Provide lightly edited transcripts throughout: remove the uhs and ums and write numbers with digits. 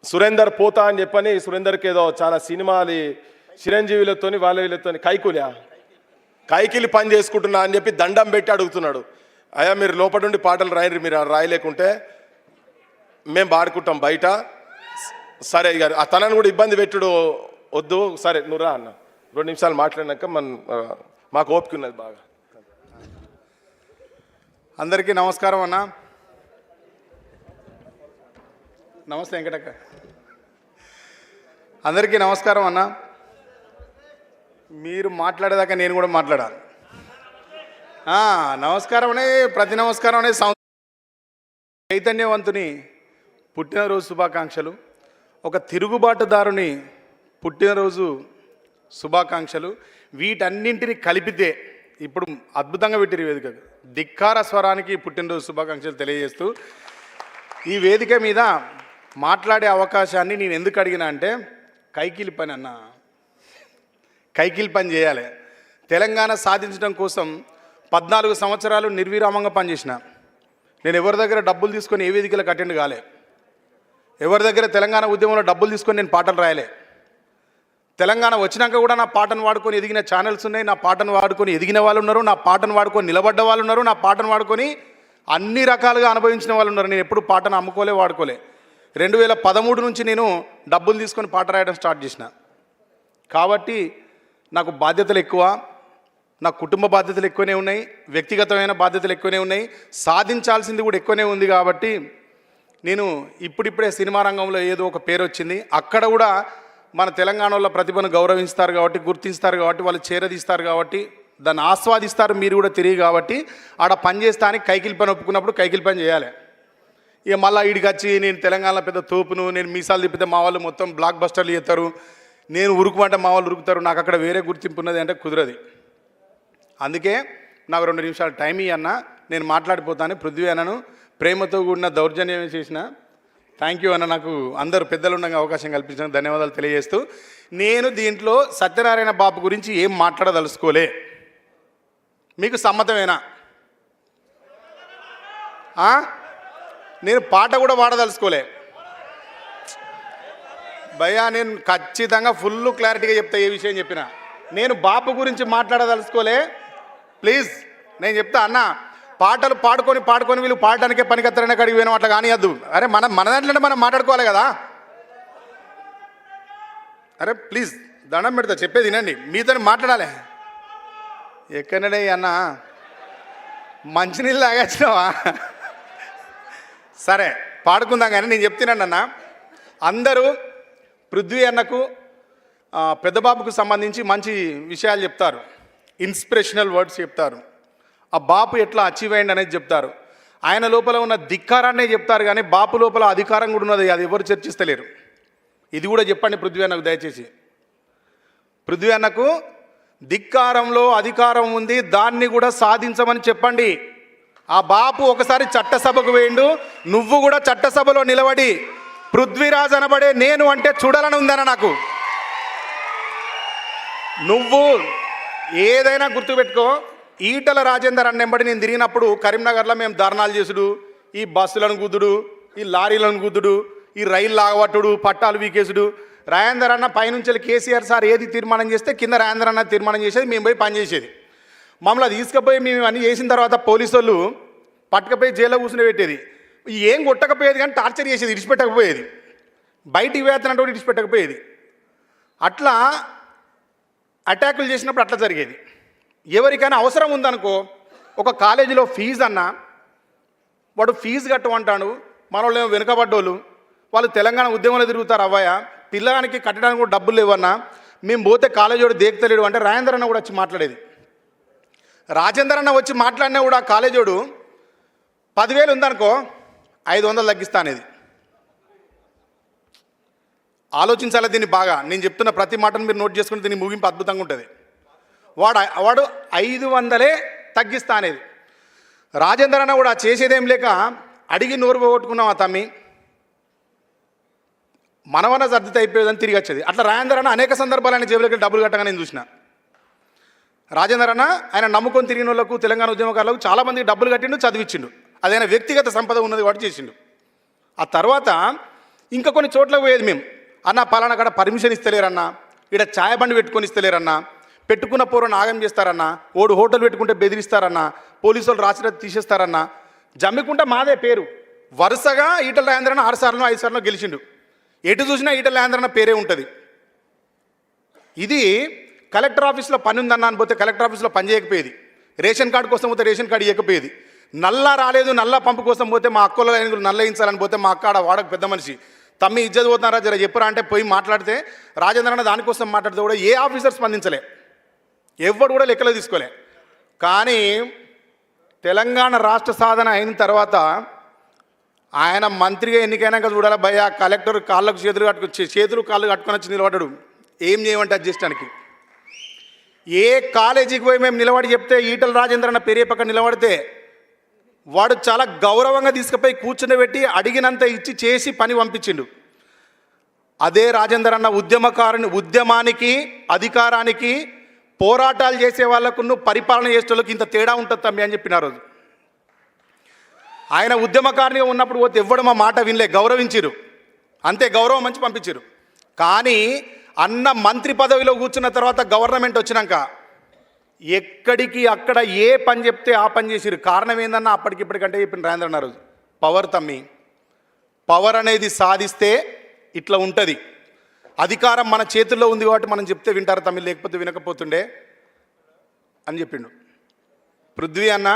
సురేందర్ పోతా అని చెప్పని సురేందర్కి ఏదో చాలా సినిమాది చిరంజీవులతోని వాళ్ళ వీళ్ళతోని కైకిలి పని చేసుకుంటున్నా అని చెప్పి దండం పెట్టి అడుగుతున్నాడు. అయ్యా మీరు లోపల నుండి పాటలు రాయరు, మీరు రాయలేకుంటే మేము పాడుకుంటాం బయట. సరే ఇక ఆ తనను కూడా ఇబ్బంది పెట్టుడు వద్దు, సరే నువ్వు రా అన్న. 2 నిమిషాలు మాట్లాడినాక మాకు ఓపిక ఉన్నది బాగా. అందరికీ నమస్కారం అన్న. నమస్తే వెంకటక్క. అందరికీ నమస్కారం అన్న. మీరు మాట్లాడేదాకా నేను కూడా మాట్లాడాలి. నమస్కారం అనే ప్రతి నమస్కారం అనే చైతన్యవంతుని పుట్టినరోజు శుభాకాంక్షలు. ఒక తిరుగుబాటుదారుని పుట్టినరోజు శుభాకాంక్షలు. వీటన్నింటిని కలిపితే ఇప్పుడు అద్భుతంగా పెట్టిరు వేదిక. ధిక్కార స్వరానికి పుట్టినరోజు శుభాకాంక్షలు తెలియజేస్తూ ఈ వేదిక మీద మాట్లాడే అవకాశాన్ని నేను ఎందుకు అడిగినా అంటే, కైకిలి పని అన్న, కైకిలి పని చేయాలి. తెలంగాణ సాధించడం కోసం 14 సంవత్సరాలు నిర్విరామంగా పనిచేసిన. నేను ఎవరి దగ్గర డబ్బులు తీసుకొని ఏ వేదికలకు అటెండ్ కాలే. ఎవరి దగ్గర తెలంగాణ ఉద్యమంలో డబ్బులు తీసుకొని నేను పాటలు రాయలే. తెలంగాణ వచ్చినాక కూడా నా పాటను వాడుకొని ఎదిగిన ఛానల్స్ ఉన్నాయి. నా పాటను వాడుకొని ఎదిగిన వాళ్ళు ఉన్నారు, నా పాటను వాడుకొని నిలబడ్డ వాళ్ళు ఉన్నారు, నా పాటను వాడుకొని అన్ని రకాలుగా అనుభవించిన వాళ్ళు ఉన్నారు. నేను ఎప్పుడు పాటను అమ్ముకోలే, వాడుకోలే. 2013 నుంచి నేను డబ్బులు తీసుకొని పాట రాయడం స్టార్ట్ చేసిన. కాబట్టి నాకు బాధ్యతలు ఎక్కువ, నా కుటుంబ బాధ్యతలు ఎక్కువనే ఉన్నాయి, వ్యక్తిగతమైన బాధ్యతలు ఎక్కువనే ఉన్నాయి, సాధించాల్సింది కూడా ఎక్కువనే ఉంది. కాబట్టి నేను ఇప్పుడిప్పుడే సినిమా రంగంలో ఏదో ఒక పేరు వచ్చింది. అక్కడ కూడా మన తెలంగాణలో ప్రతిభను గౌరవిస్తారు కాబట్టి, గుర్తిస్తారు కాబట్టి, వాళ్ళు చేరదీస్తారు కాబట్టి, దాన్ని ఆస్వాదిస్తారు, మీరు కూడా తిరిగి కాబట్టి ఆడ పని చేస్తానికి కైకిలి పని ఒప్పుకున్నప్పుడు కైకిలి పని చేయాలి. ఇక మళ్ళీ ఈడికి వచ్చి నేను తెలంగాణలో పెద్ద తోపును, నేను మీసాలు తిప్పితే మా వాళ్ళు మొత్తం బ్లాక్ బస్టర్లు చేస్తారు, నేను ఉరుకుమంటే మా వాళ్ళు ఉరుకుతారు, నాకు అక్కడ వేరే గుర్తింపు ఉన్నది అంటే కుదరది. అందుకే నాకు 2 నిమిషాలు టైం ఇవ్వన్నా, నేను మాట్లాడిపోతాను. పృథ్వీ అన్నను ప్రేమతో కూడిన దౌర్జన్యం చేసిన. థ్యాంక్ యూ అన్న, నాకు అందరూ పెద్దలు ఉండగా అవకాశం కల్పించిన ధన్యవాదాలు తెలియజేస్తూ, నేను దీంట్లో సత్యనారాయణ బాబు గురించి ఏం మాట్లాడదలుచుకోలే. మీకు సమ్మతమేనా? నేను పాట కూడా పాడదలుచుకోలే భయ్యా. నేను ఖచ్చితంగా ఫుల్ క్లారిటీగా చెప్తా ఏ విషయం చెప్పినా. నేను బాపు గురించి మాట్లాడదలుచుకోలే. ప్లీజ్ నేను చెప్తా అన్న, పాటలు పాడుకొని వీళ్ళు పాడటానికే పనికత్తరనే కాడికి పోయినాం, అట్లా కానియద్దు. అరే మన దాంట్లో మనం మాట్లాడుకోవాలి కదా. అరే ప్లీజ్ దండం పెడతా, చెప్పేది వినండి, మీతో మాట్లాడాలి. ఎక్కడనే అన్న మంచినీళ్ళు తాగచ్చినావా? సరే పాడుకుందాం కానీ నేను చెప్తున్నాను అన్న. అందరూ పృథ్వీ అన్నకు పెద్దబాబుకు సంబంధించి మంచి విషయాలు చెప్తారు, ఇన్స్పిరేషనల్ వర్డ్స్ చెప్తారు, ఆ బాపు ఎట్లా అచీవ్ అయ్యింది అనేది చెప్తారు. ఆయన లోపల ఉన్న ధిక్కారాన్నే చెప్తారు కానీ బాపు లోపల అధికారం కూడా ఉన్నది, అది ఎవరు చర్చిస్తలేరు. ఇది కూడా చెప్పండి పృథ్వీ అన్నకు దయచేసి. పృథ్వీ అన్నకు ధిక్కారంలో అధికారం ఉంది, దాన్ని కూడా సాధించమని చెప్పండి. ఆ బాపు ఒకసారి చట్టసభకు వేయండు, నువ్వు కూడా చట్టసభలో నిలబడి పృథ్వీరాజ్ అనబడే నేను అంటే చూడాలని ఉందన్న నాకు. నువ్వు ఏదైనా గుర్తుపెట్టుకో, ఈటల రాజేందర్ అన్నెంబడి నేను తిరిగినప్పుడు కరీంనగర్లో మేము ధర్నాలు చేసుడు, ఈ బస్సులను గుద్దుడు, ఈ లారీలను గుద్దుడు, ఈ రైలు లాగబట్టుడు, పట్టాలు వీకేసుడు. రాజేందర్ అన్న పైనుంచి కేసీఆర్ సార్ ఏది తీర్మానం చేస్తే కింద రాజేందర్ అన్న తీర్మానం చేసేది, మేము పోయి పనిచేసేది. మమ్మల్ని తీసుకుపోయి మేము అన్నీ చేసిన తర్వాత పోలీసు వాళ్ళు పట్టుకపోయి జైల్లో కూర్చుని పెట్టేది. ఏం కొట్టకపోయేది కానీ టార్చర్ చేసేది, ఇడిచిపెట్టకపోయేది, బయటికి వేతనంటే ఇడిచిపెట్టకపోయేది. అట్లా అటాకులు చేసినప్పుడు అట్లా జరిగేది. ఎవరికైనా అవసరం ఉందనుకో, ఒక కాలేజీలో ఫీజు అన్న, వాడు ఫీజు కట్టమంటాడు, మన వాళ్ళు ఏమో వెనుకబడ్డోళ్ళు, వాళ్ళు తెలంగాణ ఉద్యమంలో తిరుగుతారు. అవ్వయ్య పిల్లగానికి కట్టడానికి కూడా డబ్బులు లేవన్నా, మేము పోతే కాలేజీ వాడు దేక్తలేడు అంటే రాజేందర్ అన్న కూడా వచ్చి మాట్లాడేది. రాజేందర్ అన్న వచ్చి మాట్లాడినా కూడా కాలేజోడు 10,000 ఉందనుకో 500 తగ్గిస్తా అనేది. ఆలోచించాలి దీన్ని బాగా. నేను చెప్తున్న ప్రతి మాటను మీరు నోట్ చేసుకుని దీన్ని ముగింపు అద్భుతంగా ఉంటుంది. వాడు 500 తగ్గిస్తా అనేది. రాజేందర్ అన్న కూడా చేసేదేం లేక అడిగి నోరు పోగొట్టుకున్నాం. ఆ తమ్మి మనవన్న సర్దిత అయిపోయేదని తిరిగి వచ్చేది. అట్లా రాజేందర్ అన్న అనేక సందర్భాలు ఆయన జేబులకి డబ్బులు కట్టగా నేను చూసిన. రాజేందర్ అన్న ఆయన నమ్ముకొని తిరిగిన వాళ్ళకు, తెలంగాణ ఉద్యమకారులకు చాలామందికి డబ్బులు కట్టిండు, చదివించిండు. అదైనా వ్యక్తిగత సంపద ఉన్నది వాటి చేసిండు. ఆ తర్వాత ఇంకా కొన్ని చోట్ల పోయేది మేము, అన్న పలానా కాడ పర్మిషన్ ఇస్తలేరన్నా, ఇక్కడ ఛాయ బండి పెట్టుకొని ఇస్తలేరన్నా, పెట్టుకున్న పూర్వం ఆగం చేస్తారన్నా, ఓడు హోటల్ పెట్టుకుంటే బెదిరిస్తారన్నా, పోలీసు వాళ్ళు రాసిన తీసేస్తారన్నా. జమ్మికుంట మాదే పేరు, వరుసగా ఈటల రాజేంద్రన్న 6 సార్లు 5 సార్లు గెలిచిండు. ఎటు చూసినా ఈటల రాజేంద్రన్న పేరే ఉంటుంది. ఇది కలెక్టర్ ఆఫీస్లో పని ఉందన్నా అని పోతే కలెక్టర్ ఆఫీస్లో పని చేయకపోయేది, రేషన్ కార్డు కోసం పోతే రేషన్ కార్డు ఇవ్వకపోయేది, నల్లా రాలేదు నల్లా పంపు కోసం పోతే మా అక్కల నల్ల వేయించాలని పోతే మా అక్కడ వాడకు పెద్ద మనిషి తమ్మి ఇజ్జత్ పోతున్నారా జర చెప్పురా అంటే పోయి మాట్లాడితే రాజేంద్రన్న దానికోసం మాట్లాడితే కూడా ఏ ఆఫీసర్ స్పందించలే, ఎవడు కూడా లెక్కలో తీసుకోలే. కానీ తెలంగాణ రాష్ట్ర సాధన అయిన తర్వాత ఆయన మంత్రిగా ఎన్నికైనాక చూడాలి భయ, కలెక్టర్ కాళ్ళకు చేతులు కాళ్ళు కట్టుకొని వచ్చి నిలబడ్డాడు. ఏం చేయమంటే అడ్జస్టానికి ఏ కాలేజీకి పోయి మేము నిలబడి చెప్తే ఈటల రాజేంద్రన్న పేరే పక్కన నిలబడితే వాడు చాలా గౌరవంగా తీసుకుపోయి కూర్చుండబెట్టి అడిగినంత ఇచ్చి చేసి పని పంపించిండు. అదే రాజేందర్ అన్న ఉద్యమానికి అధికారానికి పోరాటాలు చేసే వాళ్ళకు పరిపాలన చేసే వాళ్ళకి ఇంత తేడా ఉంటుంది తమ్మి అని చెప్పిన రోజు. ఆయన ఉద్యమకారిగా ఉన్నప్పుడు పోతే ఎవ్వడు మా మాట వినలే, గౌరవించిరు, అంతే గౌరవం మంచి పంపించారు. కానీ అన్న మంత్రి పదవిలో కూర్చున్న తర్వాత గవర్నమెంట్ వచ్చినాక ఎక్కడికి అక్కడ ఏ పని చెప్తే ఆ పని చేసిరు. కారణం ఏందన్నా అప్పటికిప్పటికంటే చెప్పిన రాజేంద్ర అన్న రోజు పవర్ తమ్మి, పవర్ అనేది సాధిస్తే ఇట్లా ఉంటుంది. అధికారం మన చేతుల్లో ఉంది కాబట్టి మనం చెప్తే వింటారు తమ్మి, లేకపోతే వినకపోతుండే అని చెప్పిండు. పృథ్వీ అన్న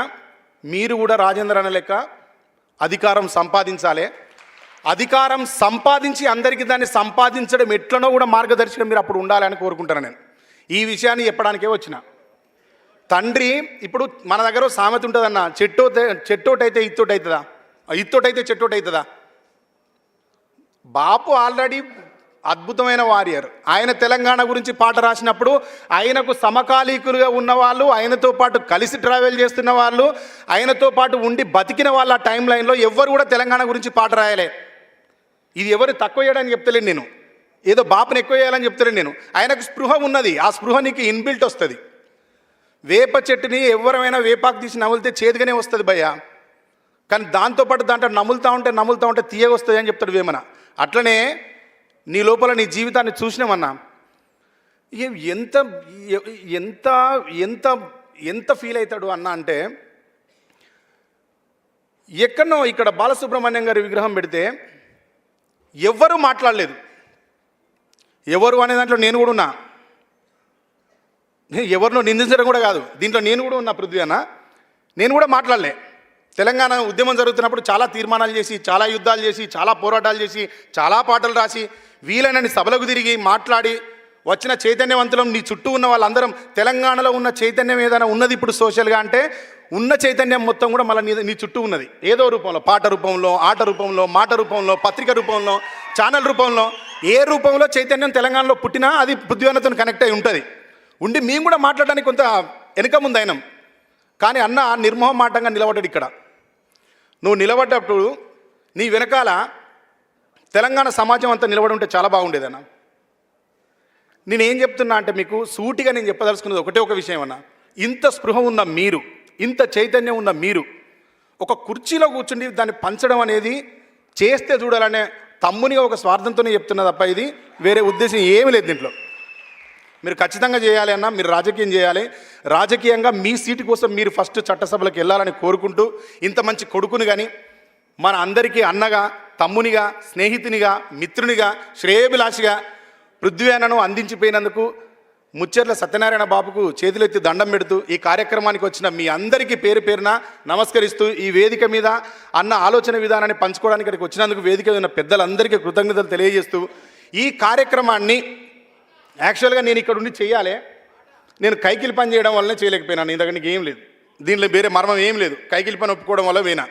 మీరు కూడా రాజేంద్ర అన్న లెక్క అధికారం సంపాదించాలి. అధికారం సంపాదించి అందరికీ దాన్ని సంపాదించడం ఎట్లనో కూడా మార్గదర్శకం మీరు అప్పుడు ఉండాలని కోరుకుంటాను. నేను ఈ విషయాన్ని చెప్పడానికే వచ్చిన. తండ్రి ఇప్పుడు మన దగ్గర సామెత ఉంటుందన్న, చెట్టోటైతే ఇత్తోటి అవుతుందా, ఇత్తోటైతే చెట్టోటి అవుతుందా. బాపు ఆల్రెడీ అద్భుతమైన వారియర్. ఆయన తెలంగాణ గురించి పాట రాసినప్పుడు ఆయనకు సమకాలీకులుగా ఉన్నవాళ్ళు, ఆయనతో పాటు కలిసి ట్రావెల్ చేస్తున్న వాళ్ళు, ఆయనతో పాటు ఉండి బతికిన వాళ్ళ టైం లైన్లో ఎవ్వరు కూడా తెలంగాణ గురించి పాట రాయలే. ఇది ఎవరు తక్కువ చేయడానికి చెప్తలేను నేను, ఏదో బాపుని ఎక్కువ చేయాలని చెప్తలేను నేను. ఆయనకు స్పృహ ఉన్నది, ఆ స్పృహ నీకు ఇన్బిల్ట్ వస్తుంది. వేప చెట్టుని ఎవరైనా వేపాకు తీసి నములితే చేదుగానే వస్తుంది భయ్య, కానీ దాంతోపాటు దాంట్లో నములుతూ ఉంటే తీయగా వస్తుంది అని చెప్తాడు వేమన. అట్లనే నీ లోపల నీ జీవితాన్ని చూసినామన్నా ఎంత ఎంత ఎంత ఎంత ఫీల్ అవుతాడు అన్న అంటే, ఎక్కడనో ఇక్కడ బాలసుబ్రహ్మణ్యం గారి విగ్రహం పెడితే ఎవ్వరూ మాట్లాడలేదు. ఎవరు అనే దాంట్లో నేను కూడా ఉన్నా, ఎవరినో నిందించడం కూడా కాదు, దీంట్లో నేను కూడా ఉన్నా. పృథ్వీ అన్న నేను కూడా మాట్లాడలే. తెలంగాణ ఉద్యమం జరుగుతున్నప్పుడు చాలా తీర్మానాలు చేసి, చాలా యుద్ధాలు చేసి, చాలా పోరాటాలు చేసి, చాలా పాటలు రాసి, వీలైనన్ని సభలకు తిరిగి మాట్లాడి వచ్చిన చైతన్యవంతులం నీ చుట్టూ ఉన్న వాళ్ళందరం. తెలంగాణలో ఉన్న చైతన్యం ఏదైనా ఉన్నది ఇప్పుడు సోషల్గా అంటే ఉన్న చైతన్యం మొత్తం కూడా మళ్ళీ నీ చుట్టూ ఉన్నది ఏదో రూపంలో, పాట రూపంలో, ఆట రూపంలో, మాట రూపంలో, పత్రిక రూపంలో, ఛానల్ రూపంలో, ఏ రూపంలో చైతన్యం తెలంగాణలో పుట్టినా అది పృథ్వీ అన్నతో కనెక్ట్ అయి ఉంటుంది. ఉండి మేము కూడా మాట్లాడడానికి కొంత వెనుక ముందు అయినాం. కానీ అన్న నిర్మోహమాటంగా నిలబడ్డాడు. ఇక్కడ నువ్వు నిలబడ్డప్పుడు నీ వెనకాల తెలంగాణ సమాజం అంతా నిలబడి ఉంటే చాలా బాగుండేదన్న. నేనేం చెప్తున్నా అంటే మీకు సూటిగా నేను చెప్పదలుచుకున్నది ఒకటే ఒక విషయం అన్న. ఇంత స్పృహ ఉన్న మీరు, ఇంత చైతన్యం ఉన్న మీరు ఒక కుర్చీలో కూర్చుండి దాన్ని పంచడం అనేది చేస్తే చూడాలనే తమ్మునిగా ఒక స్వార్థంతోనే చెప్తున్నా తప్ప ఇది వేరే ఉద్దేశం ఏమీ లేదు దీంట్లో. మీరు ఖచ్చితంగా చేయాలి అన్న, మీరు రాజకీయం చేయాలి. రాజకీయంగా మీ సీటు కోసం మీరు ఫస్ట్ చట్టసభలకు వెళ్ళాలని కోరుకుంటూ, ఇంత మంచి కొడుకుని కానీ మన అందరికీ అన్నగా, తమ్మునిగా, స్నేహితునిగా, మిత్రునిగా, శ్రేయోభిలాషిగా పృథ్వీ అన్నను అందించిపోయినందుకు ముచ్చెర్ల సత్యనారాయణ బాబుకు చేతులెత్తి దండం పెడుతూ ఈ కార్యక్రమానికి వచ్చిన మీ అందరికీ పేరు పేరున నమస్కరిస్తూ, ఈ వేదిక మీద అన్న ఆలోచన విధానాన్ని పంచుకోవడానికి ఇక్కడికి వచ్చినందుకు వేదిక ఉన్న పెద్దలందరికీ కృతజ్ఞతలు తెలియజేస్తూ, ఈ కార్యక్రమాన్ని యాక్చువల్గా నేను ఇక్కడ ఉండి చేయాలి, నేను కైకిలి పని చేయడం వల్లనే చేయలేకపోయినా. నీ దగ్గర నీకు ఏం లేదు, దీంట్లో వేరే మర్మం ఏం లేదు. కైకిలి పని ఒప్పుకోవడం వల్ల పోయినా.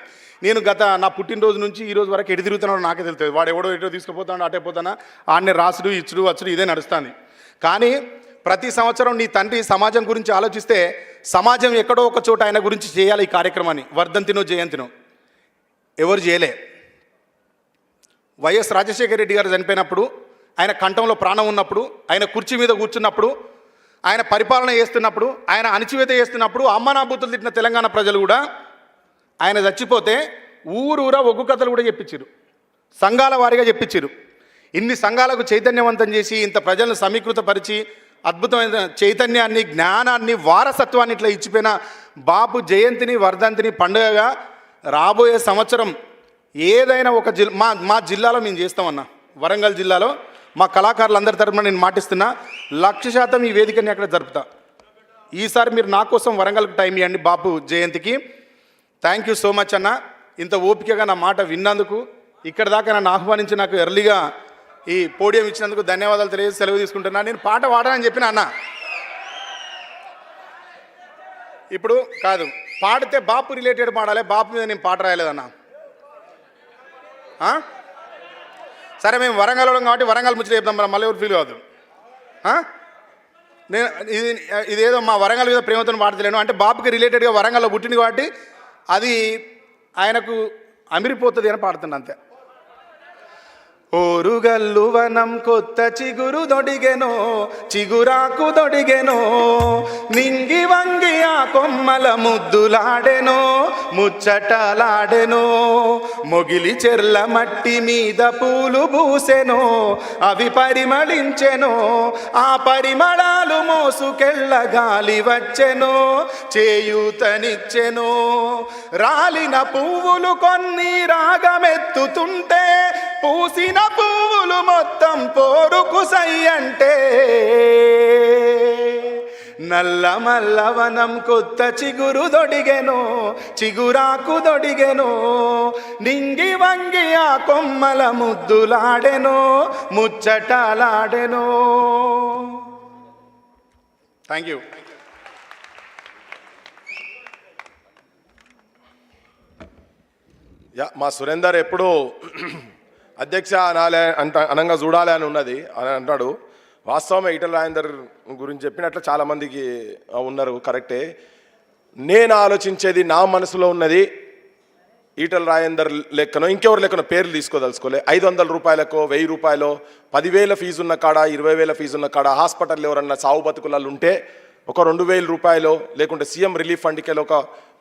నేను నా పుట్టినరోజు నుంచి ఈ రోజు వరకు ఎటు తిరుగుతున్నాడో నాకే తెలుస్తుంది. వాడు ఎవడో ఎటో తీసుకుపోతాడో అటే పోతానా, ఆడనే రాసుడు ఇచ్చుడు వచ్చుడు ఇదే నడుస్తుంది. కానీ ప్రతి సంవత్సరం నీ తండ్రి సమాజం గురించి ఆలోచిస్తే సమాజం ఎక్కడో ఒక చోట ఆయన గురించి చేయాలి ఈ కార్యక్రమాన్ని. వర్ధంతినో జయంతినో ఎవరు చేయలే. వైఎస్ రాజశేఖర రెడ్డి గారు చనిపోయినప్పుడు, ఆయన కంఠంలో ప్రాణం ఉన్నప్పుడు, ఆయన కుర్చీ మీద కూర్చున్నప్పుడు, ఆయన పరిపాలన చేస్తున్నప్పుడు, ఆయన అణచివేత చేస్తున్నప్పుడు అమ్మనాబూతులు తిట్టిన తెలంగాణ ప్రజలు కూడా ఆయన చచ్చిపోతే ఊరూరా ఒగ్గు కథలు కూడా చెప్పించారు. సంఘాల వారీగా చెప్పించారు. ఇన్ని సంఘాలకు చైతన్యవంతం చేసి ఇంత ప్రజలను సమీకృతపరిచి అద్భుతమైన చైతన్యాన్ని, జ్ఞానాన్ని, వారసత్వాన్ని ఇట్లా ఇచ్చిపోయిన బాపు జయంతిని, వర్ధంతిని పండుగగా రాబోయే సంవత్సరం ఏదైనా ఒక మా జిల్లాలో మేము చేస్తామన్నా. వరంగల్ జిల్లాలో మా కళాకారులందరి తరపున నేను మాటిస్తున్నా, 100% ఈ వేదికని అక్కడ జరుపుతా. ఈసారి మీరు నా కోసం వరంగల్కి టైం ఇవ్వండి బాపు జయంతికి. థ్యాంక్ యూ సో మచ్ అన్న, ఇంత ఓపికగా నా మాట విన్నందుకు, ఇక్కడ దాకా నన్ను ఆహ్వానించి నాకు ఎర్లీగా ఈ పోడియం ఇచ్చినందుకు ధన్యవాదాలు తెలియజేసి సెలవు తీసుకుంటున్నా. నేను పాట పాడానని చెప్పిన అన్న, ఇప్పుడు కాదు, పాడితే బాపు రిలేటెడ్ పాడాలి, బాపు మీద నేను పాట రాయలేదన్నా. సరే, మేము వరంగల్ కాబట్టి వరంగల్ ముచ్చట చెప్తాం, మళ్ళీ ఎవరు ఫీల్ కావద్దు. నేను ఇదేదో మా వరంగల్ మీద ప్రేమతో పాడతలేను, అంటే బాపుకి రిలేటెడ్గా వరంగల్లో పుట్టింది కాబట్టి అది ఆయనకు అమిరిపోతుంది అని పాడుతున్నా అంతే. ఓరుగల్లు వనం కొత్త చిగురు దొడిగెనో, చిగురాకు దొడిగెనో, నింగి వంగి ఆ కొమ్మల ముద్దులాడెనో, ముచ్చటలాడెనో, మొగిలి చెర్ల మట్టి మీద పూలు పూసెనో, అవి పరిమళించెనో, ఆ పరిమళాలు మోసుకెళ్ళ గాలి వచ్చెనో, చేయూతనిచ్చెనో, రాలిన పువ్వులు కొన్ని రాగమెత్తుతుంటే, పూసిన పువ్వులు మొత్తం పోరుకు సై అంటే, నల్ల మల్లవనం కొత్త చిగురు దొడిగెనో, చిగురాకు దొడిగెనో, నింగి వంగి ఆ కొమ్మల ముద్దులాడెనో, ముచ్చటలాడెనో. Thank you. మా సురేందర్ ఎప్పుడు అధ్యక్ష అనాలే అనంగా చూడాలి అని ఉన్నది అని అంటాడు. వాస్తవమే, ఈటల రాజేందర్ గురించి చెప్పినట్లు చాలామందికి ఉన్నారు, కరెక్టే. నేను ఆలోచించేది నా మనసులో ఉన్నది ఈటల రాజేందర్ లెక్కనో ఇంకెవరు లెక్కనో పేర్లు తీసుకోదలుచుకోలే. 500 రూపాయలకో 1000 రూపాయలో 10,000 ఫీజు ఉన్న కాడ 20,000 ఫీజు ఉన్న కాడ హాస్పిటల్ ఎవరన్నా సావు బతుకులలో ఉంటే ఒక 2,000 రూపాయలు, లేకుంటే సీఎం రిలీఫ్ ఫండ్కి ఒక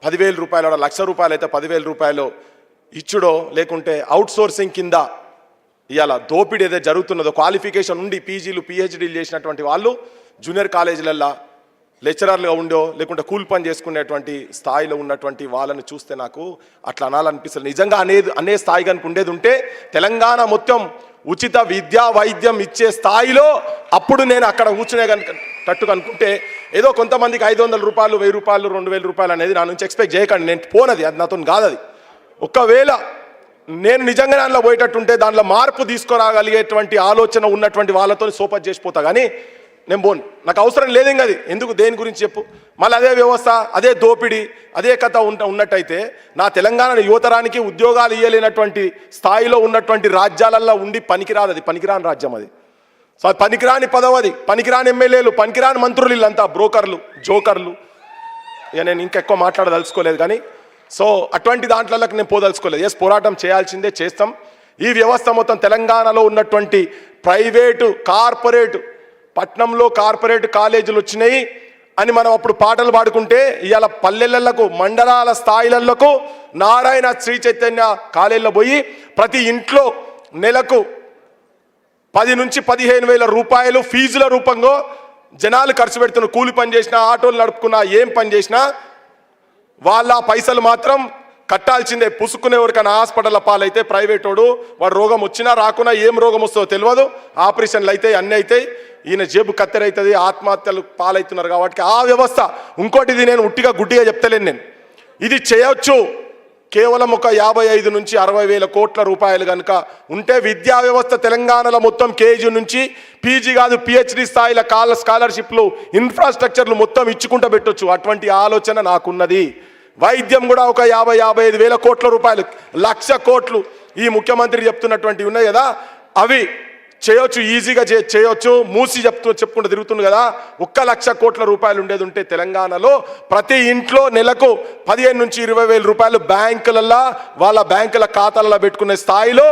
10,000 రూపాయలు, 1,00,000 రూపాయలు అయితే 10,000 రూపాయలు ఇచ్చుడో, లేకుంటే అవుట్ సోర్సింగ్ కింద ఇవాళ దోపిడీ ఏదైతే జరుగుతున్నదో, క్వాలిఫికేషన్ ఉండి పీజీలు పిహెచ్డీలు చేసినటువంటి వాళ్ళు జూనియర్ కాలేజీలల్లో లెక్చరర్లుగా ఉండో, లేకుంటే కూల్ పని చేసుకునేటువంటి స్థాయిలో ఉన్నటువంటి వాళ్ళని చూస్తే నాకు అట్లా అనాలనిపిస్తుంది. నిజంగా అనే స్థాయి కనుక ఉండేది ఉంటే తెలంగాణ మొత్తం ఉచిత విద్యా వైద్యం ఇచ్చే స్థాయిలో అప్పుడు నేను అక్కడ కూర్చునే కనుక అనుకుంటే, ఏదో కొంతమందికి 500 రూపాయలు 1000 రూపాయలు 2,000 రూపాయలు అనేది నా నుంచి ఎక్స్పెక్ట్ చేయకండి. నేను పోనది, అది నాతో కాదు. అది ఒకవేళ నేను నిజంగా దాంట్లో పోయేటట్టుంటే దాంట్లో మార్పు తీసుకురాగలిగేటువంటి ఆలోచన ఉన్నటువంటి వాళ్ళతో సోపత్ చేసిపోతా, కానీ నేను పోను. నాకు అవసరం లేదు ఇంకా. అది ఎందుకు, దేని గురించి చెప్పు. మళ్ళీ అదే వ్యవస్థ, అదే దోపిడీ, అదే కథ ఉన్నట్టయితే నా తెలంగాణ యువతరానికి ఉద్యోగాలు ఇవ్వలేనటువంటి స్థాయిలో ఉన్నటువంటి రాజ్యాలల్లో ఉండి పనికిరాదు. అది పనికిరాని రాజ్యం అది. సో అది పనికిరాని పదవది, పనికిరాని ఎమ్మెల్యేలు, పనికిరాని మంత్రులు, వీళ్ళంతా బ్రోకర్లు, జోకర్లు. ఇక నేను ఇంకెక్కువ మాట్లాడదలుచుకోలేదు, కానీ సో అటువంటి దాంట్లోకి నేను పోదలుచుకోలేదు. ఎస్, పోరాటం చేయాల్సిందే, చేస్తాం. ఈ వ్యవస్థ మొత్తం తెలంగాణలో ఉన్నటువంటి ప్రైవేటు కార్పొరేట్, పట్నంలో కార్పొరేట్ కాలేజీలు వచ్చినాయి అని మనం అప్పుడు పాటలు పాడుకుంటే, ఇవాళ పల్లెలకు మండలాల స్థాయిలకు నారాయణ శ్రీ చైతన్య కాలేజీలో పోయి ప్రతి ఇంట్లో నెలకు 10 నుంచి 15,000 రూపాయలు ఫీజుల రూపంలో జనాలు ఖర్చు పెడుతున్నారు. కూలి పని చేసినా, ఆటోలు నడుపుకున్నా, ఏం పని చేసినా వాళ్ళ పైసలు మాత్రం కట్టాల్సిందే. పుసుకునే ఎవరికైనా హాస్పిటల్ పాలైతే ప్రైవేట్ వాడు రోగం వచ్చినా రాకున్నా ఏం రోగం వస్తుందో తెలియదు, ఆపరేషన్లు అయితే అన్నీ అవుతాయి, ఈయన జేబు కత్తెరైతుంది, ఆత్మహత్యలు పాలవుతున్నారు. కాబట్టి ఆ వ్యవస్థ. ఇంకోటి, ఇది నేను ఉట్టిగా గుడ్డిగా చెప్తలేను, నేను ఇది చేయొచ్చు. కేవలం ఒక 55 నుంచి 60,000 కోట్ల రూపాయలు కనుక ఉంటే విద్యా వ్యవస్థ తెలంగాణలో మొత్తం కేజీ నుంచి పీజీ కాదు పిహెచ్డి స్థాయిల స్కాలర్షిప్లు, ఇన్ఫ్రాస్ట్రక్చర్లు మొత్తం ఇచ్చుకుంటూ పెట్టొచ్చు. అటువంటి ఆలోచన నాకున్నది. వైద్యం కూడా ఒక 50-55,000 కోట్ల రూపాయలు, 1,00,000 కోట్లు ఈ ముఖ్యమంత్రి చెప్తున్నటువంటి ఉన్నాయి కదా, అవి చేయొచ్చు, ఈజీగా చేయొచ్చు. మూసి చెప్పుకుంటూ తిరుగుతుంది కదా. 1,00,000 కోట్ల రూపాయలు ఉండేది ఉంటే తెలంగాణలో ప్రతి ఇంట్లో నెలకు 15 నుంచి 20,000 రూపాయలు బ్యాంకులలో వాళ్ళ బ్యాంకుల ఖాతాలలో పెట్టుకునే స్థాయిలో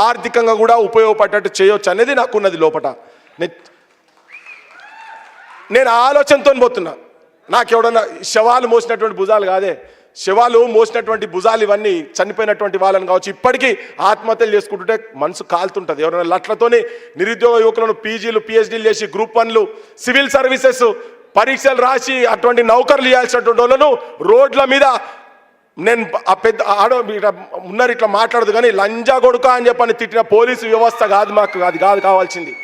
ఆర్థికంగా కూడా ఉపయోగపడేటట్టు చేయొచ్చు అనేది నాకున్నది లోపట. నేను ఆలోచనతో పోతున్నా. నాకెవడన్నా శవాలు మోసినటువంటి భుజాలు కాదే, శవాలు మోసినటువంటి భుజాలు ఇవన్నీ చనిపోయినటువంటి వాళ్ళని కావచ్చు ఇప్పటికీ ఆత్మహత్యలు చేసుకుంటుంటే మనసు కాలుతుంటుంది. ఎవరైనా లట్లతోని నిరుద్యోగ యువకులను పీజీలు పిహెచ్డీలు చేసి గ్రూప్ 1లు సివిల్ సర్వీసెస్ పరీక్షలు రాసి అటువంటి నౌకర్లు ఇవ్వాల్సినటువంటి వాళ్ళను రోడ్ల మీద నేను ఆ పెద్ద ఆడో ఉన్నారు ఇట్లా మాట్లాడదు కానీ లంజా కొడుక అని చెప్పని తిట్టిన పోలీసు వ్యవస్థ కాదు మాకు, అది కాదు కావాల్సింది.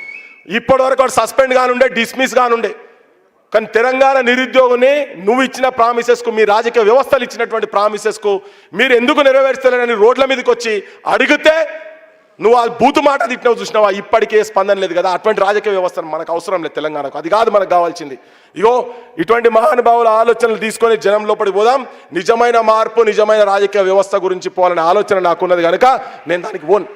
ఇప్పటి వరకు వాడు సస్పెండ్ కానుండే, డిస్మిస్ కానుండే. కానీ తెలంగాణ నిరుద్యోగిని నువ్వు ఇచ్చిన ప్రామిసెస్కు, మీ రాజకీయ వ్యవస్థలు ఇచ్చినటువంటి ప్రామిసెస్కు మీరు ఎందుకు నెరవేర్చలేరని రోడ్ల మీదకి వచ్చి అడిగితే నువ్వు ఆ బూతు మాట తిట్టినావు చూసినావా, ఇప్పటికే స్పందన లేదు కదా. అటువంటి రాజకీయ వ్యవస్థను మనకు అవసరం లేదు తెలంగాణకు, అది కాదు మనకు కావాల్సింది. ఇగో ఇటువంటి మహానుభావుల ఆలోచనలు తీసుకొని జనం లోపలికి పోదాం. నిజమైన మార్పు, నిజమైన రాజకీయ వ్యవస్థ గురించి పోవాలనే ఆలోచన నాకున్నది కనుక నేను దానికి పోను.